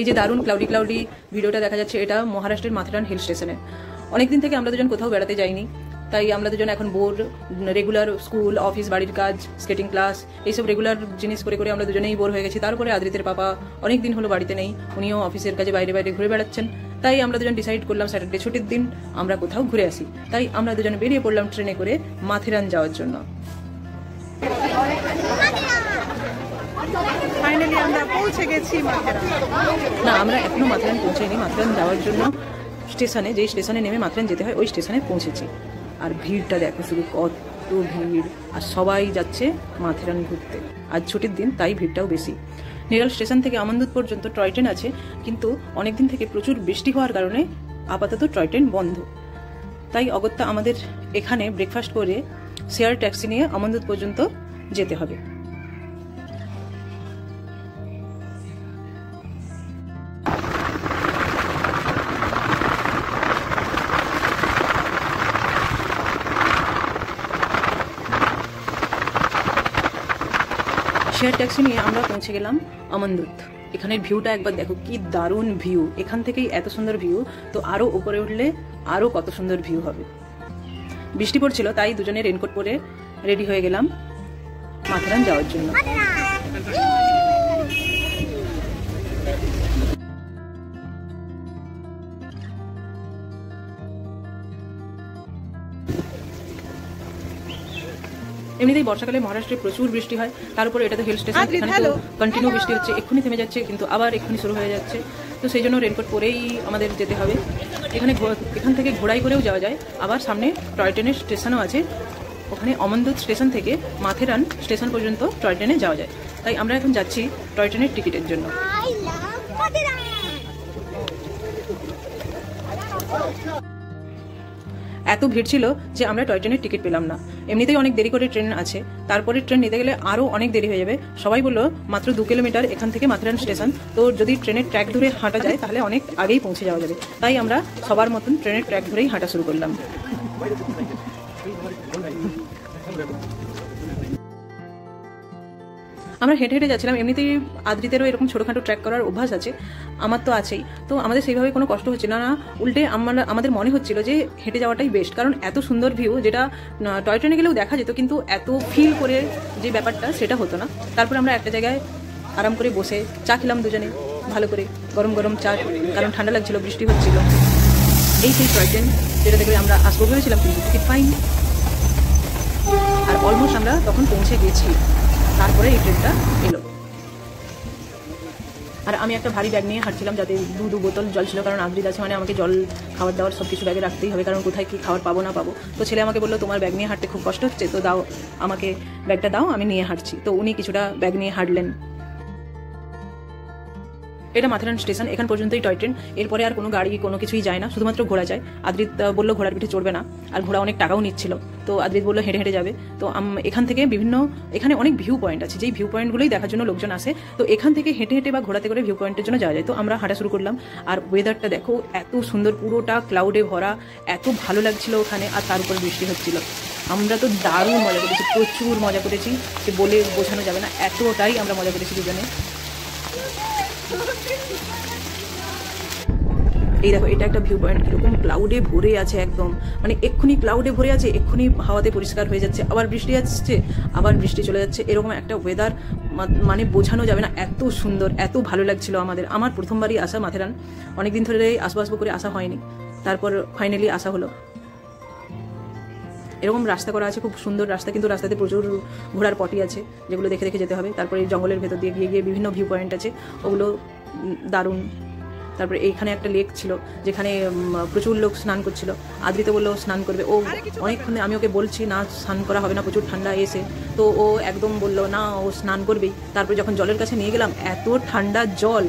এই যে দারুণ ক্লাউডি ক্লাউডি ভিডিওটা দেখা যাচ্ছে, এটা মহারাষ্ট্রের মাথেরান হিল স্টেশনে। অনেকদিন থেকে আমরা দুজন কোথাও বেড়াতে যাইনি, তাই আমরা দুজন এখন বোর। রেগুলার স্কুল, অফিস, বাড়ির কাজ, স্কেটিং ক্লাস, এইসব রেগুলার জিনিস করে করে আমরা দুজনেই বোর হয়ে গেছি। তারপরে আদ্রিতের পাপা অনেক দিন হলো বাড়িতে নেই, উনিও অফিসের কাজে বাইরে বাইরে ঘুরে বেড়াচ্ছেন। তাই আমরা দুজন ডিসাইড করলাম স্যাটারডে ছুটির দিন আমরা কোথাও ঘুরে আসি। তাই আমরা দুজনে বেরিয়ে পড়লাম ট্রেনে করে মাথেরান যাওয়ার জন্য। ফাইনালি আমরা পৌঁছে গেছি মাথেরান। না, আমরা এখনো মাথেরান পৌঁছাইনি। মাথেরান যাওয়ার জন্য স্টেশনে, যেই স্টেশনে নেমে মাথেরান যেতে হয় ওই স্টেশনে পৌঁছেছি। আর ভিড়টা দেখো শুধু, কত ভিড়! আর সবাই যাচ্ছে মাথেরান ঘুরতে। আজ ছুটির দিন, তাই ভিড়টাও বেশি। নেরাল স্টেশন থেকে আমন্দুত পর্যন্ত টয় ট্রেন আছে, কিন্তু অনেকদিন থেকে প্রচুর বৃষ্টি হওয়ার কারণে আপাতত টয় ট্রেন বন্ধ। তাই অগত্যা আমাদের এখানে ব্রেকফাস্ট করে শেয়ার ট্যাক্সি নিয়ে আমন্দুত পর্যন্ত যেতে হবে। শেয়ার ট্যাক্সি নিয়ে আমরা পৌঁছে গেলাম আমন্দুত। এখানের ভিউটা একবার দেখো, কি দারুণ ভিউ! এখান থেকেই এত সুন্দর ভিউ, তো আরো উপরে উঠলে আরো কত সুন্দর ভিউ হবে। বৃষ্টি পড়ছিল, তাই দুজনে রেনকোট পরে রেডি হয়ে গেলাম মাথেরান যাওয়ার জন্য। এমনিতেই বর্ষাকালে মহারাষ্ট্রে প্রচুর বৃষ্টি হয়, তার উপরে এটা তো হিল স্টেশন, কন্টিনিউ বৃষ্টি হচ্ছে। এক্ষুনি থেমে যাচ্ছে, কিন্তু আবার এক্ষুনি শুরু হয়ে যাচ্ছে। তো সেই জন্য রেনকোট পরেই আমাদের যেতে হবে। এখান থেকে ঘোড়াই করেও যাওয়া যায়, আবার সামনে টয় ট্রেনের স্টেশনও আছে। ওখানে আমন্দুত স্টেশন থেকে মাথেরান স্টেশন পর্যন্ত টয় ট্রেনে যাওয়া যায়। তাই আমরা এখন যাচ্ছি টয় ট্রেনের টিকিটের জন্য। এত ভিড় ছিল যে আমরা টয় ট্রেনের টিকিট পেলাম না। এমনিতেই অনেক দেরি করে ট্রেন আছে, তারপরে ট্রেন নিতে গেলে আরও অনেক দেরি হয়ে যাবে। সবাই বললো মাত্র 2 কিলোমিটার এখান থেকে মাথেরান স্টেশন, তো যদি ট্রেনের ট্র্যাক ধরে হাঁটা যায় তাহলে অনেক আগেই পৌঁছে যাওয়া যাবে। তাই আমরা সবার মতন ট্রেনের ট্র্যাক ধরেই হাঁটা শুরু করলাম। আমরা হেঁটে হেঁটে যাচ্ছিলাম। এমনিতেই আদ্রিতেরও এরকম ছোটোখাটো ট্র্যাক করার অভ্যাস আছে, আমার তো আছেই। তো আমাদের সেইভাবে কোনো কষ্ট হচ্ছিল না, উল্টে আমাদের মনে হচ্ছিল যে হেঁটে যাওয়াটাই বেস্ট। কারণ এত সুন্দর ভিউ, যেটা টয় ট্রেনে গেলেও দেখা যেত, কিন্তু এত ফিল করে যে ব্যাপারটা সেটা হতো না। তারপর আমরা একটা জায়গায় আরাম করে বসে চা খেলাম দুজনে, ভালো করে গরম গরম চা, কারণ ঠান্ডা লাগছিল, বৃষ্টি হচ্ছিল। এই সেই টয় ট্রেন যেটা দেখলে আমরা আসবো ভেবেছিলাম, কিন্তু টিকিট পাইনি। আর অলমোস্ট আমরা তখন পৌঁছে গেছি, তারপরে এই ট্রেনটা এলো। আর আমি একটা ভারী ব্যাগ নিয়ে হাঁটছিলাম, যাতে 2 বোতল জল ছিল, কারণ আদ্রিত আছে মানে আমাকে জল, খাবার দাবার সব কিছু ব্যাগে রাখতেই হবে, কারণ কোথায় কী খাবার পাবো না পাবো। তো ছেলে আমাকে বললো তোমার ব্যাগ নিয়ে হাঁটতে খুব কষ্ট হচ্ছে, তো দাও আমাকে ব্যাগটা দাও, আমি নিয়ে হাঁটছি। তো উনি কিছুটা ব্যাগ নিয়ে হাঁটলেন। এটা মাথেরান স্টেশন, এখান পর্যন্তই টয় ট্রেন। এরপরে আর কোনো গাড়ি কোনো কিছুই যায় না, শুধুমাত্র ঘোড়া যায়। আদ্রিত বললো ঘোড়ার পিঠে চড়বে না, আর ঘোড়া অনেক টাকাও নিচ্ছিল। তো আদ্রিত বললো হেঁটে হেঁটে যাবে। তো এখান থেকে এখানে অনেক ভিউ পয়েন্ট আছে, যেই ভিউ পয়েন্টগুলোই দেখার জন্য লোকজন আসে। তো এখান থেকে হেঁটে হেঁটে বা ঘোড়াতে করে ভিউ পয়েন্টের জন্য যাওয়া যায়। তো আমরা হাঁটা শুরু করলাম। আর ওয়েদারটা দেখো, এত সুন্দর, পুরোটা ক্লাউডে ভরা, এত ভালো লাগছিল ওখানে। আর তার উপর বৃষ্টি হচ্ছিল। আমরা তো দারুণ মজা করেছি, প্রচুর মজা করেছি, যে বলে বোঝানো যাবে না, এতটাই আমরা মজা করেছি দুজনে। এই দেখো, এটা একটা ভিউ পয়েন্ট, কিরকম ক্লাউডে ভরে আছে একদম, মানে এক্ষুনি ক্লাউডে ভরে আছে, এক্ষুনি হাওয়াতে পরিষ্কার হয়ে যাচ্ছে, আবার বৃষ্টি আসছে, আবার বৃষ্টি চলে যাচ্ছে। এরকম একটা ওয়েদার মানে বোঝানো যাবে না, এত সুন্দর, এত ভালো লাগছিল আমার প্রথমবারই আসা মাথেরান। অনেকদিন ধরে আসবো করে আসা হয়নি, তারপর ফাইনালি আসা হলো। এরকম রাস্তা করা আছে, খুব সুন্দর রাস্তা, কিন্তু রাস্তাতে প্রচুর ঘোড়ার পটি আছে, যেগুলো দেখে দেখে যেতে হবে। তারপরে জঙ্গলের ভেতর দিয়ে গিয়ে বিভিন্ন ভিউ পয়েন্ট আছে, ওগুলো দারুণ। তারপরে এইখানে একটা লেক ছিল, যেখানে প্রচুর লোক স্নান করছিল। আদ্রিত বললো স্নান করবে, ও অনেকক্ষণে আমি ওকে বলছি না স্নান করা হবে না, প্রচুর ঠান্ডা এসে। তো ও একদম বললো না, ও স্নান করবেই। তারপরে যখন জলের কাছে নিয়ে গেলাম, এত ঠান্ডা জল,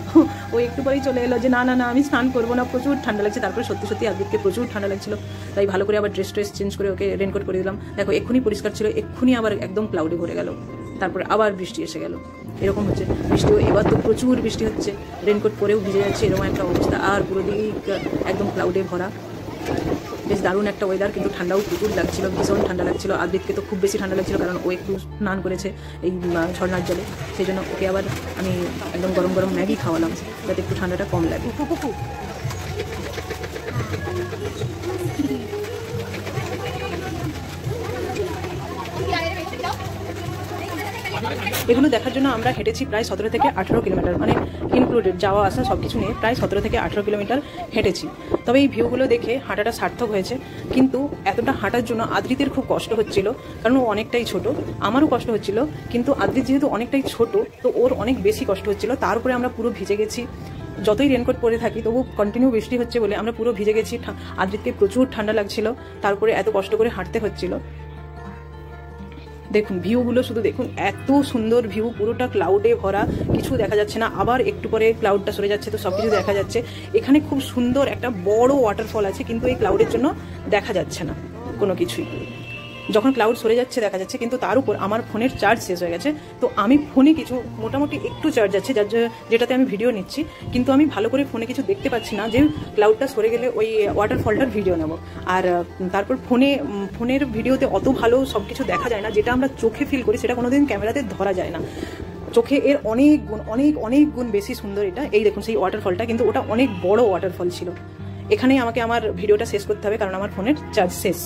ও একটু পরেই চলে এলো যে না না না আমি স্নান করবো না, প্রচুর ঠান্ডা লাগছে। তারপরে সত্যি সত্যি আদ্রিতকে প্রচুর ঠান্ডা লাগছিল, তাই ভালো করে আবার ড্রেস চেঞ্জ করে ওকে রেনকোট করে দিলাম। দেখো, এক্ষুনি পরিষ্কার ছিল, এক্ষুনি আবার একদম ক্লাউডে ভরে গেল, তারপরে আবার বৃষ্টি এসে গেল। এরকম হচ্ছে বৃষ্টিও, এবার তো প্রচুর বৃষ্টি হচ্ছে, রেনকোট পরেও ভিজে যাচ্ছে, এরকম একটা অবস্থা। আর পুরো দিক একদম ক্লাউডে ভরা, বেশ দারুণ একটা ওয়েদার, কিন্তু ঠান্ডাও প্রচুর লাগছিল, ভীষণ ঠান্ডা লাগছিল। আদ্রিতকে তো খুব বেশি ঠান্ডা লাগছিল, কারণ ও একটু স্নান করেছে এই ঝর্ণার জলে, সেই জন্য ওকে আবার আমি একদম গরম গরম ম্যাগি খাওয়ালাম যাতে একটু ঠান্ডাটা কম লাগে। এগুলো দেখার জন্য আমরা হেঁটেছি প্রায় 17 থেকে 18 কিলোমিটার, মানে ইনক্লুডেড যাওয়া আসা সব কিছু নিয়ে প্রায় 17 থেকে 18 কিলোমিটার হেঁটেছি। তবে এই ভিউগুলো দেখে হাঁটাটা সার্থক হয়েছে, কিন্তু এতটা হাঁটার জন্য আদ্রিতের খুব কষ্ট হচ্ছিল, কারণ ও অনেকটাই ছোট। আমারও কষ্ট হচ্ছিল, কিন্তু আদ্রিত যেহেতু অনেকটাই ছোট তো ওর অনেক বেশি কষ্ট হচ্ছিল। তার উপরে আমরা পুরো ভিজে গেছি, যতই রেনকোট পরে থাকি তবু কন্টিনিউ বৃষ্টি হচ্ছে বলে আমরা পুরো ভিজে গেছি। আদ্রিতকে প্রচুর ঠান্ডা লাগছিল, তারপরে এত কষ্ট করে হাঁটতে হচ্ছিল। দেখুন ভিউগুলো শুধু দেখুন, এত সুন্দর ভিউ, পুরোটা ক্লাউডে ভরা, কিছু দেখা যাচ্ছে না। আবার একটু পরে ক্লাউডটা সরে যাচ্ছে তো সবকিছু দেখা যাচ্ছে। এখানে খুব সুন্দর একটা বড় ওয়াটারফল আছে, কিন্তু এই ক্লাউডের জন্য দেখা যাচ্ছে না কোনো কিছুই। যখন ক্লাউড সরে যাচ্ছে দেখা যাচ্ছে, কিন্তু তার উপর আমার ফোনের চার্জ শেষ হয়ে গেছে। তো আমি ফোনে কিছু মোটামুটি একটু চার্জ আছে, যেটাতে আমি ভিডিও নিচ্ছি, কিন্তু আমি ভালো করে ফোনে কিছু দেখতে পাচ্ছি না, যে ক্লাউডটা সরে গেলে ওই ওয়াটারফলটার ভিডিও নেব। আর তারপর ফোনের ভিডিওতে অত ভালো সব কিছু দেখা যায় না, যেটা আমরা চোখে ফিল করি সেটা কোনোদিন ক্যামেরাতে ধরা যায় না। চোখে এর অনেক গুণ, অনেক গুণ বেশি সুন্দর এটা। এই দেখুন সেই ওয়াটারফলটা, কিন্তু ওটা অনেক বড় ওয়াটারফল ছিল। এখানেই আমাকে আমার ভিডিওটা শেষ করতে হবে, কারণ আমার ফোনের চার্জ শেষ।